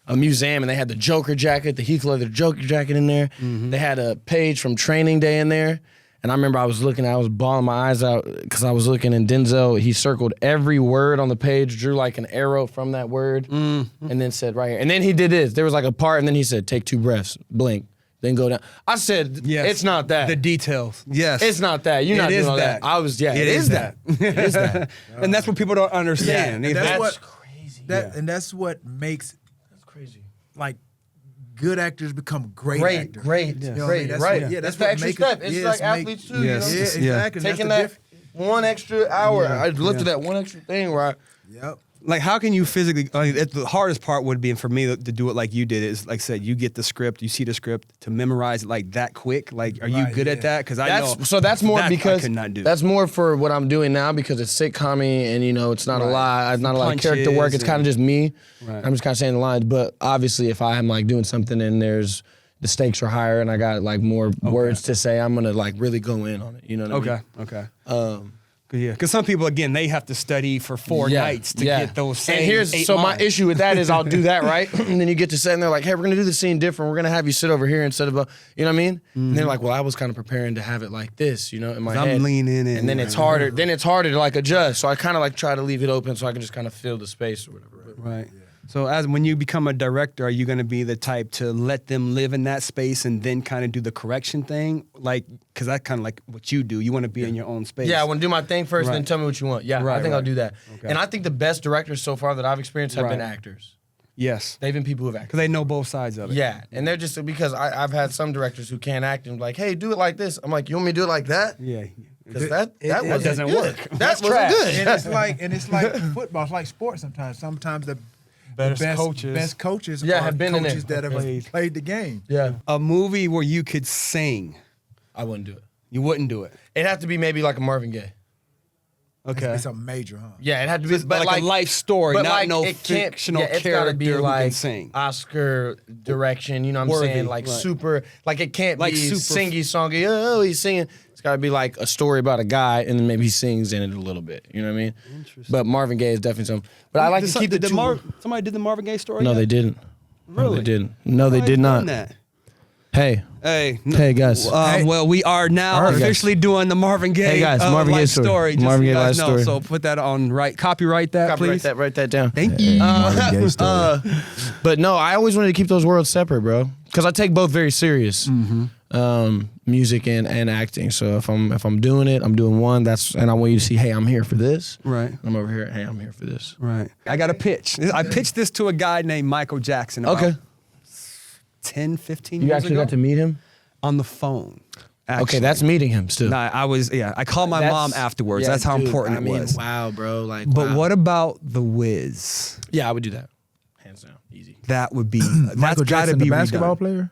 museum, and they had the Joker jacket, the Heath Ledger Joker jacket in there. They had a page from Training Day in there. And I remember I was bawling my eyes out because I was looking, and Denzel, he circled every word on the page, drew like an arrow from that word, and then said right here. And then he did this. There was like a part, and then he said, take 2 breaths, blink, then go down. I said, it's not that. The details. Yes. It's not that. You're not doing all that. I was, it is that. It is that. And that's what people don't understand. And that's crazy. And that's what makes like good actors become great actors. Great. You know what I mean? That's the extra step. It's like athletes too. Yes. You know? Exactly. Taking that 1 extra hour. I looked at that 1 extra thing where like, how can you physically, I mean, the hardest part would be for me to do it like you did is, like I said, you get the script, you see the script, to memorize it like that quick. Like, are you good at that? Because I know. So that's more because I could not do. That's more for what I'm doing now because it's sitcom-y and, you know, it's not a lot. It's not a lot of character work. It's kind of just me. I'm just kind of saying the lines. But obviously, if I'm like doing something and the stakes are higher and I got like more words to say, I'm going to like really go in on it. You know what I mean? Okay. Yeah, because some people, again, they have to study for 4 nights to get those same. And here's 8 lines. My issue with that is I'll do that, right? And then you get to set and they're like, hey, we're gonna do the scene different. We're gonna have you sit over here instead of you know what I mean? And they're like, well, I was kind of preparing to have it like this, you know, in my head. I'm leaning in. And then it's harder. Then it's harder to like adjust. So I kind of like try to leave it open so I can just kind of fill the space or whatever. Right. So when you become a director, are you going to be the type to let them live in that space and then kind of do the correction thing? Like, because that's kind of like what you do. You want to be in your own space. Yeah, I want to do my thing first, then tell me what you want. Yeah, I think I'll do that. Okay. And I think the best directors so far that I've experienced have been actors. Yes. They've been people who've acted. Because they know both sides of it. Yeah, and they're just, because I've had some directors who can't act and like, hey, do it like this. I'm like, you want me to do it like that? Yeah. Because that doesn't work. That wasn't good. And it's like football. It's like sports sometimes. Sometimes the best coaches have been coaches that have played the game. Yeah. A movie where you could sing. I wouldn't do it. You wouldn't do it. It'd have to be maybe like a Marvin Gaye. Okay. It's a major, huh? Yeah, it had to be but like a life story, not like, no fictional it's character gotta be who like can sing. Oscar direction, you know what I'm saying? Like super, like it can't like be super singy songy, oh, he's singing. It's gotta be like a story about a guy and then maybe he sings in it a little bit, you know what I mean? Interesting. But Marvin Gaye is definitely something. But I like to keep somebody did the Marvin Gaye story? No, they didn't. Really? No, they didn't. No, they did not. Hey, guys. Well, we are now officially doing the Marvin Gaye Marvin Gaye story. Marvin Gaye life story. So put that on copyright that, please. Write that down. Thank you. Marvin Gaye story. But no, I always wanted to keep those worlds separate, bro. Because I take both very serious. Music and acting. So if I'm doing it, I'm doing one. And I want you to see, hey, I'm here for this. Right. I'm over here. Hey, I'm here for this. Right. I got a pitch. I pitched this to a guy named Michael Jackson. About 10, 15 years ago. You actually got to meet him? On the phone. Actually. Okay, that's meeting him still. Nah, I called my mom afterwards. That's how important it was. Wow, bro. But what about the Wiz? Yeah, I would do that. hands down, easy. That would be Michael that's got to Jackson, be the basketball redone. player.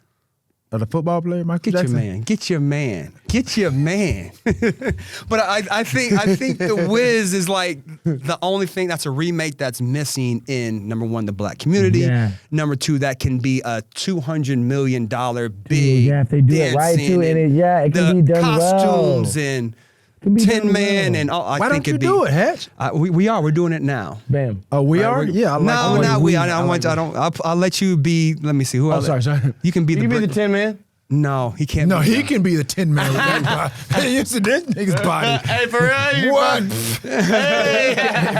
Or the football player, Michael Get Jackson. your man. Get your man. Get your man. But I think the Wiz is like the only thing that's a remake that's missing in number one, the black community. Yeah. Number two, that can be a $200 million big Yeah, if they do it right dancing too, and and it can be done costumes well. and Can be done 10 Man well. and all. I Why think don't you it'd be, do it, Hatch? we are. We're doing it now. Bam. Oh, we are? Yeah, I like No, not we. I like want. I don't. I'll let you be. Let me see. Who? Oh, sorry. You can be You the. can be the 10 man. No, he can't. No, be he that. can be the 10 man with that body. Hey, you see this nigga's body. Hey, for real? What?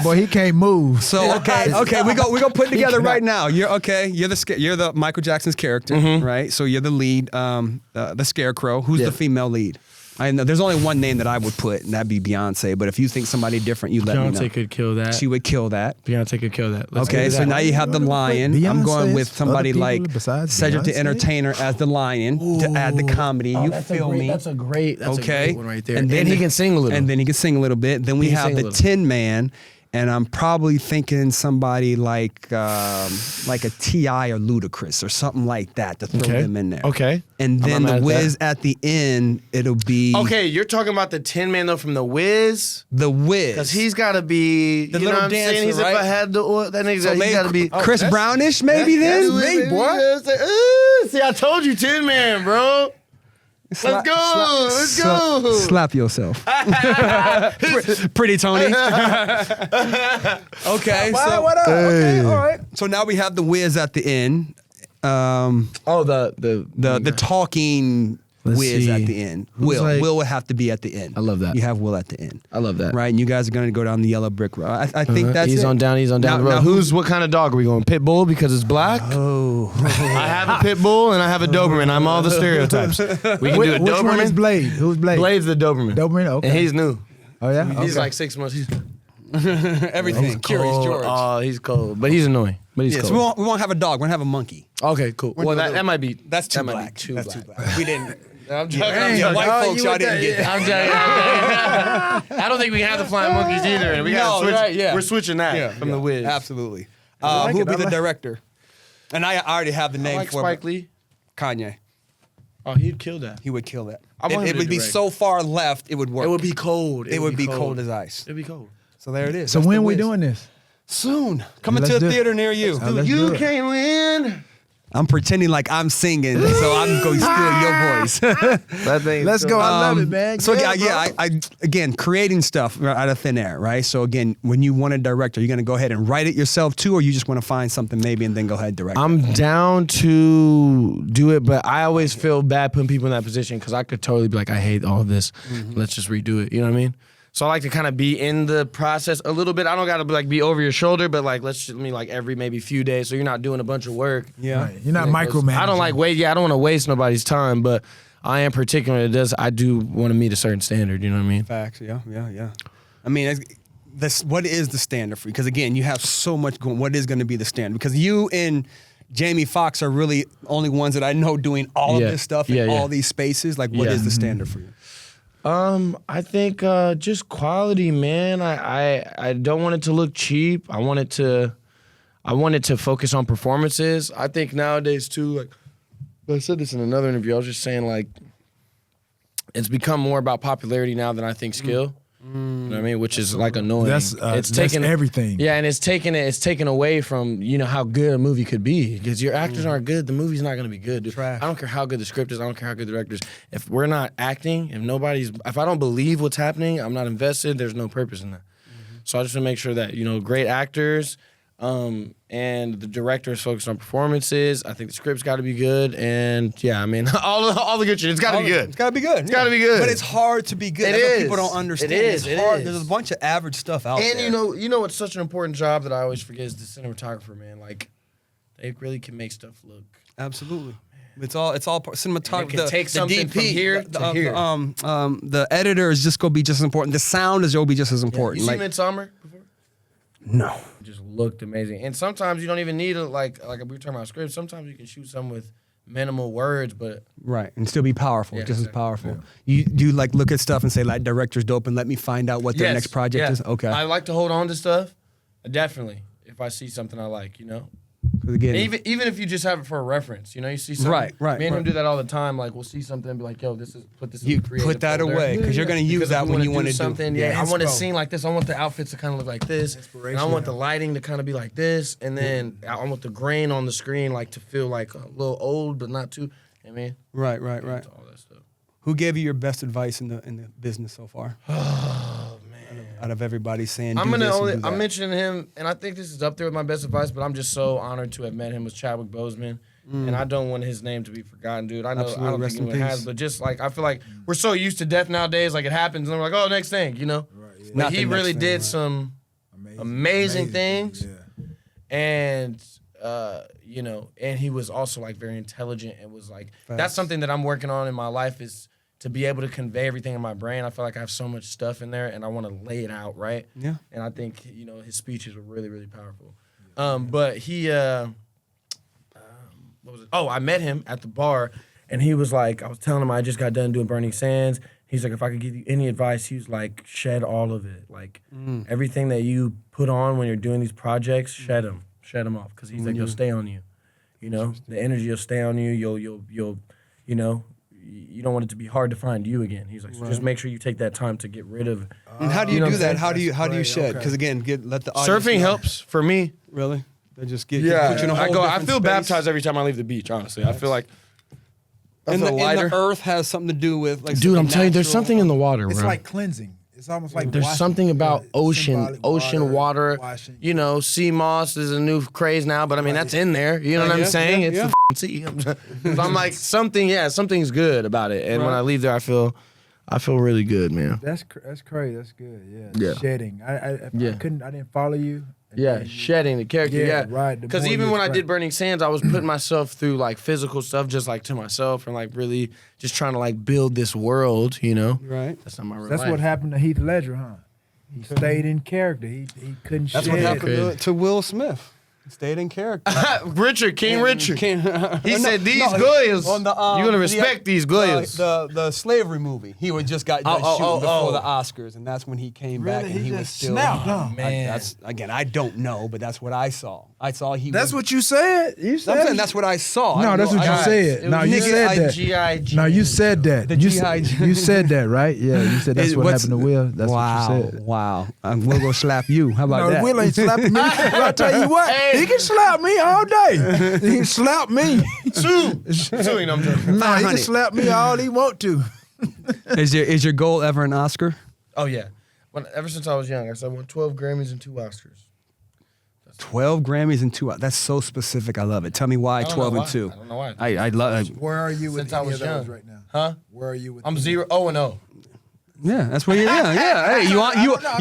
Boy, he can't move. So okay, we go put it together right now. You're okay. You're the Michael Jackson's character, right? So you're the lead, the Scarecrow. Who's the female lead? I know there's only one name that I would put, and that'd be Beyonce. But if you think somebody different, you let me know. Beyonce could kill that. She would kill that. Beyonce could kill that. Let's Okay, do so that. now you have the lion. I'm going with somebody other like people besides Cedric the Beyonce? Entertainer as the lion to add the comedy. You feel me? That's a great Okay, one right there. And then he can sing a little. And then he can sing a little bit. Then we He can have sing a the little. Tin Man, and I'm probably thinking somebody like a T.I. or Ludacris or something like that to throw Okay. them in there. Okay. And I'm then not the mad at Wiz at the end, it'll be Okay, you're talking about the 10 man though from the Wiz, the Wiz. because he's got to be The you know little what I'm saying? dancer, He's right? if I had the oil, that nigga, So he maybe got to be Chris Brownish, maybe then. That's me, boy. See, I told you 10 man, bro. Let's go. Let's go. Slap yourself. Pretty Tony. Okay, so What up? Okay, all right. so now we have the Wiz at the end. Oh, The talking Let's Wiz see. at the end. Who's like- Will would have to be at the end. I love that. You have Will at the end. I love that. Right, and you guys are gonna go down the yellow brick road. I think that's he's it. on down. He's on down Now- the road. now Who's what kind of dog are we going? Pit bull because it's black. Oh, I have a pit bull and I have a Doberman. I'm all the stereotypes. We can do a Which one is Doberman. Blade? Who's Blade? Blade's the Doberman. Doberman? Okay. And he's new. Oh, yeah? He's Okay. like 6 months. He's everything. Curious cold. George. Oh, he's cold, but he's annoying. But he's Yes, cold. we won't have a dog. We're gonna have a monkey. Okay, cool. Well, that might be. That's too that might black. be too That's black. too black. We didn't. I'm joking. Yeah, I'm joking. white Oh, folks, you y'all with didn't get that. I'm joking. I don't think we can have the flying monkeys either. And we got No, to switch. right, yeah. We're switching that from the Wiz. Absolutely. like Who it. will be I the like- director? And I already have the I name like for Spike Lee. Kanye. Oh, he'd kill that. He would kill that. I want him It to would be direct. so far left, it would work. It would be cold. It would be cold as ice. It'd be cold. So there it is. So That's when the we Wiz. doing this? Soon. Coming Let's to do a it. theater near you. Let's do it. can't win. I'm pretending like I'm singing, so I'm going to steal your voice. That thing. Let's go. I love it, man. So Yeah, I again creating stuff out of thin air, right? So again, when you want a director, you're gonna go ahead and write it yourself too, or you just want to find something maybe and then go ahead and direct. I'm down to do it, but I always feel bad putting people in that position because I could totally be like, I hate all of this. Let's just redo it. You know what I mean? So I like to kind of be in the process a little bit. I don't got to like be over your shoulder, but like let's just like every maybe few days, so you're not doing a bunch of work. Yeah. Right. You're not micromanaging. I don't like wait. Yeah, I don't want to waste nobody's time, but I am particular. I do want to meet a certain standard. You know what I mean? Facts. Yeah. I mean, what is the standard for you? Because again, you have so much going. What is going to be the standard? Because you and Jamie Foxx are really only ones that I know doing all of this stuff in all these spaces. Like, what is the standard for you? I think just quality, man. I don't want it to look cheap. I want it to focus on performances. I think nowadays too, like I said this in another interview. I was just saying like it's become more about popularity now than I think skill. You know what I mean? Which is like annoying. That's everything. Yeah, and it's taken away from how good a movie could be. Because your actors aren't good, the movie's not gonna be good. Dude. Trash. I don't care how good the script is. I don't care how good the director is. If we're not acting, if I don't believe what's happening, I'm not invested. There's no purpose in that. So I just want to make sure that great actors. And the director is focused on performances. I think the script's got to be good, and yeah, I mean all the good shit. It's got to be good. It's got to be good. It's gotta be good. But it's hard to be good. It That's what is. people don't understand. It is. It's It hard. is. There's a bunch of average stuff out there. And you know what's such an important job that I always forget is the cinematographer, man. Like they really can make stuff look. Absolutely. It's all cinematography. It can take something DP, from here to here. The editor is just gonna be just as important. The sound is gonna be just as important. You see Like, Midsummer before? no. It just looked amazing. And sometimes you don't even need like we were talking about scripts. Sometimes you can shoot some with minimal words, but Right, and still be powerful, Yeah, just as exactly. powerful. You do like look at stuff and say like director's dope and let me find out what their next project is. Okay. I like to hold on to stuff. Definitely, if I see something I like, Again, Even if you just have it for a reference, you know, you see something. Right. Me and him do that all the time. Like we'll see something and be like, yo, put this in you the creative put that folder. away because you're going to use that when you want to do something. Yeah, I want a scene like this. I want the outfits to kind of look like this. And I want the lighting to kind of be like this. And then I want the grain on the screen like to feel like a little old, but not too. I mean, right. All that stuff. Who gave you your best advice in the business so far? Oh man. Out of everybody saying, I'm mentioning him, and I think this is up there with my best advice, but I'm just so honored to have met him, was Chadwick Boseman. And I don't want his name to be forgotten, dude. I know I don't think anyone has, but just like I feel like we're so used to death nowadays, like it happens, and we're like, oh, next thing, you know? Right, yeah. But he really did some amazing things. Yeah. And you know, and he was also like very intelligent and was like that's something that I'm working on in my life is to be able to convey everything in my brain. I feel like I have so much stuff in there and I want to lay it out, right? Yeah. And I think, you know, his speeches were really, really powerful. But he what was it? Oh, I met him at the bar and he was like, I was telling him I just got done doing Burning Sands. He's like, if I could give you any advice, he was like, shed all of it. Like everything that you put on when you're doing these projects, shed them off. Cause he's like, they'll stay on you. You know, the energy will stay on you. You'll, you know, you don't want it to be hard to find you again. He's like, so just make sure you take that time to get rid of. And how do you do that? How do you shed? Because again, let the audience Surfing know. helps for me. Really? They just put you Yeah, in a whole I different feel space. baptized every time I leave the beach. Honestly, I feel like I feel And lighter. the earth has something to do with like. Dude, I'm telling you, there's something in the water, It's bro. like cleansing. It's almost like There's washing. something about Symbolic ocean water. washing. You know, sea moss is a new craze now, but I mean that's in there. You know what I'm saying? It's the sea. So I'm like something's good about it. And when I leave there, I feel really good, man. That's crazy. That's good. Yeah. Shedding. I didn't follow you. Yeah, shedding the character. Yeah, Yeah, right. Because The more even you when I express- did Burning Sands, I was putting myself through like physical stuff, just like to myself, and like really just trying to like build this world. You know, Right. that's not my real That's life. what happened to Heath Ledger, huh? He stayed in character. He couldn't That's shed. what happened Crazy. to Will Smith. He stayed in character. King Richard. He said, "These Goyas, you're gonna respect these Goyas." The slavery movie. He would just got done shooting before the Oscars, and that's when he came back, and he was just still. snapped, huh? Man. That's again. I don't know, but that's what I saw. I saw he. That's was, what you said. You I'm said saying that's what I saw. No, that's what you said. No, you said that. G.I.G. No, you said that. The You G.I.G. you said that, right? Yeah, you said that's what happened to Will. That's wow, what you said. wow. We'll go slap you. How about No, that? Will ain't slapping me. But I tell you what, Hey. he can slap me all day. He can slap me. Two, you know, I'm joking. No, he can 500. slap me all he want to. Is your goal ever an Oscar? Oh yeah. Ever since I was young, I won 12 Grammys and 2 Oscars. 12 Grammys and 2. That's so specific. I love it. Tell me why I don't 12 know and 2. why. I don't know why. I love it. Where are you with Since I any was of those young. right now? Huh? Where are you with? I'm any- 0-0. Yeah, that's what you're. Yeah. Hey,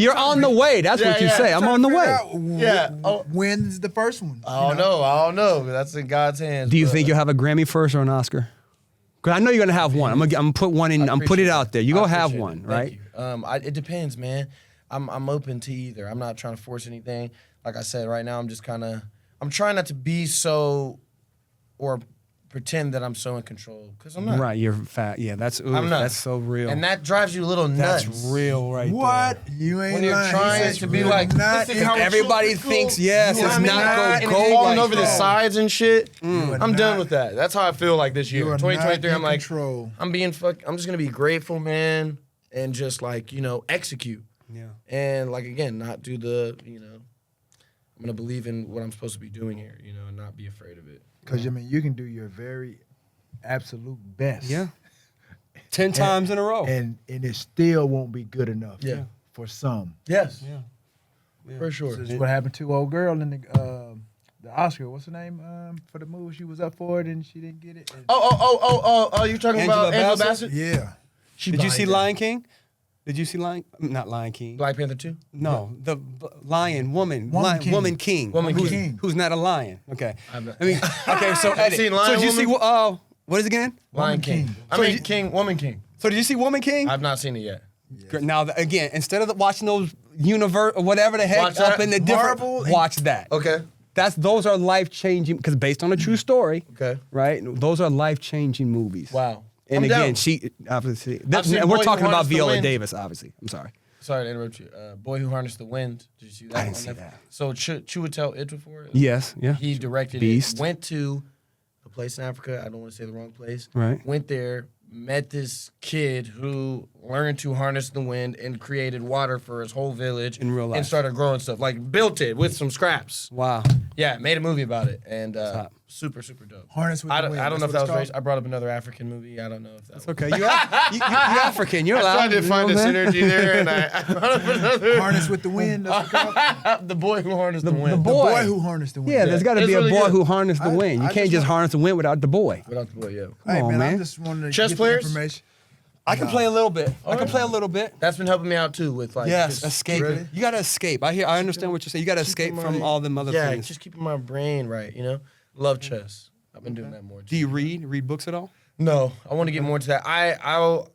you're on the way. That's what you yeah. say. I'm on the way. Yeah. Oh. When's the first one? I don't know. That's in God's hands. Do you but- think you'll have a Grammy first or an Oscar? Because I know you're gonna have one. I'm gonna put one in. I'm put it out there. You go have appreciate one, it. right? Thank you. It depends, man. I'm open to either. I'm not trying to force anything. Like I said, right now I'm just I'm trying not to be so or pretend that I'm so in control because I'm not. Right. You're fat. Yeah. That's I'm not. that's so real. And that drives you a little nuts. that's real, right What? there. You ain't When you're lying. trying He said to you be really like, not this is in- how Everybody it's thinks cool. yes, You know it's what I mean? not And go it's gold falling like over the that. sides and shit. are I'm done not- with that. That's how I feel like this year. You are 2023. not I'm in like, control. I'm just gonna be grateful, man, and just like execute. Yeah. And like again, not do the I'm gonna believe in what I'm supposed to be doing here, and not be afraid of it. Because you can do your very absolute best. Yeah. 10 times in a row. And it still won't be good enough. Yeah. For some. Yes, Yeah. for sure. This is what happened to old girl in the Oscar. What's her name? For the movie, she was up for it and she didn't get it. And- Oh! You're talking Angela about Angela Bassett? Bassett? Yeah. Did you see Lion King? Did you see not Lion King? Black Panther 2? No, the lion, woman King. woman king. Woman who's, king. Who's not a lion. Okay. I've not- Okay, so edit. seen So Lion did you see, Woman? what is it again? Lion King. King. Woman King. So did you see Woman King? I've not seen it yet. Now, again, instead of watching those universe or whatever the heck Watch up that. in the different, Marvel. watch that. Okay. Those are life-changing, because based on a true story, Okay. right? Those are life-changing movies. Wow. And I'm again, down. she obviously, I've seen we're Boy talking Who about Wants to Viola Win. Davis, obviously. I'm sorry. sorry to interrupt you. Boy Who Harnessed the Wind. Did you see that? I didn't see that. So Chiwetel Ejiofor. Yes, yeah. He directed Beast. it. Went to a place in Africa. I don't want to say the wrong place. Right. Went there, met this kid who learned to harness the wind and created water for his whole village in real life and started growing stuff. Like built it with some scraps. Wow. Yeah, made a movie about it and super dope. Harness with the wind. I don't know if that was racist. I brought up another African movie. I don't know if that's okay. You're African. You're allowed. I tried to find a synergy there, and I brought up another. Harness with the wind. That's what it's called. The boy who harnessed the wind. The The boy. boy who harnessed the wind. Yeah, there's got to It's be really a boy good. who harnessed the wind. You I can't just just harness the wind without the boy. Without the boy, yeah. Hey, Come on, man. I just wanted to Chess get players? the information. I can play a little bit. I can play a little bit. That's been helping me out too with like. Yes, just escape. Really? You gotta escape. I understand what you're saying. You gotta escape from all them other Yeah, things. just keeping my brain right. You know, love chess. I've been doing that more. Do you read books at all? No, I want to get more into that. I'll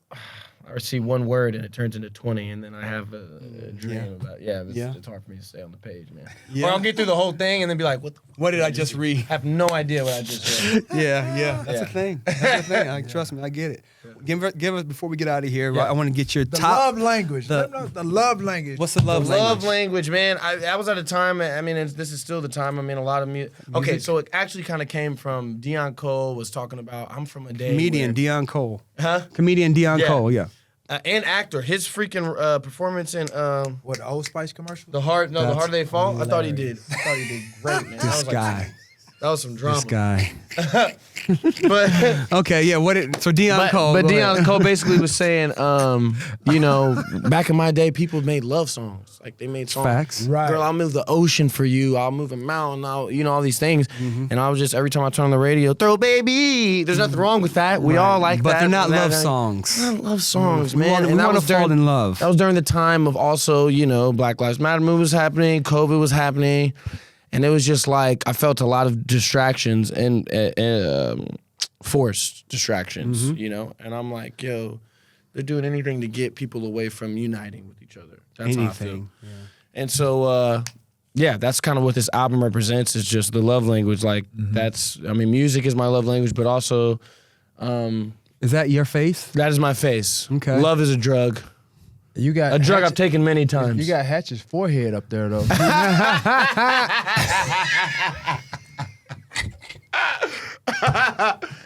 see one word and it turns into 20, and then I have a dream about it. Yeah, it's hard for me to stay on the page, man. Yeah. Or I'll get through the whole thing and then be like, What did I just read? I have no idea what I just read. Yeah. That's Yeah. a thing. That's a thing. Trust me, I get it. Give us before we get out of here. Yeah. I want to get your The top. love language. The love language. What's the love language? Love language, man. I was at a time. I mean, this is still the time. I mean, a lot of music. Okay, so it actually kind of came from Deion Cole was talking about. I'm from a day. Comedian where, Deion Cole. Huh? Comedian Deion Yeah. Cole. Yeah. And actor. His freaking performance in What, the Old Spice commercial? the harder they fall. I thought he did great, man. This guy. That was some drama. This guy. But Okay. Yeah. So Deion Cole. But go ahead. Deion Cole basically was saying, you know, back in my day, people made love songs. Like they made songs. Facts. Right. Girl, I'll move the ocean for you. I'll move a mountain. All these things. And I was just every time I turn on the radio, throw baby. There's nothing wrong with that. We all like But that. they're not That- love that- songs. Not love songs, We man. wanna- And we that wanna was during- fall in love. That was during the time of also, you know, Black Lives Matter movement was happening, COVID was happening, and it was just like I felt a lot of distractions and forced distractions, you know. And I'm like, yo, they're doing anything to get people away from uniting with each other. That's how I feel. Anything. Yeah. And so, yeah, that's kind of what this album represents. Is just the love language. Like music is my love language, but also. Is that your face? That is my face. Okay. Love is a drug. You got A drug I've Hatchet- taken many times. You got Hatch's forehead up there, though.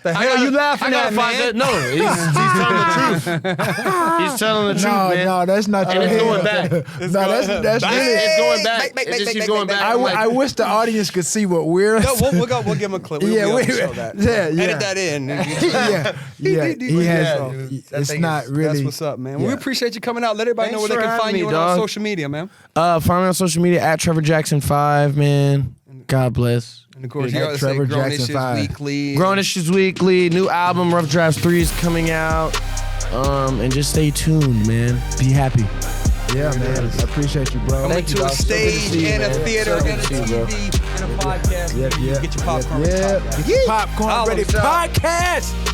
The hell you laughing at, man? No, he's telling the truth. He's telling the truth, man. No, that's not And your it's head. going back. No, that's really. It's going back. It just keeps going back. I wish the audience could see what we're. No, we'll give him a clip. We'll Yeah, be able to we- show that. yeah, yeah. Edit that in. yeah. He has. That It's thing not is- really. That's what's up, man. Yeah. We appreciate you coming out. Let everybody Thanks know where they for can having find you me, on dog. social media, man. Find me on social media at Trevor Jackson 5, man. God bless. And of course, Yeah, you gotta say Trevor Grown Jackson Issues 5. Weekly. Grown Issues Weekly, new album, Rough Drafts 3 is coming out. And just stay tuned, man. Be happy. Yeah, man. I appreciate you, bro. Coming Thank you, to a dog. So good to stage see you, and a man. theater So and a good to see you, bro. TV and a podcast. Yeah. Get your popcorn. Yeah. Podcast. Get your popcorn Holla, ready what's up? podcast.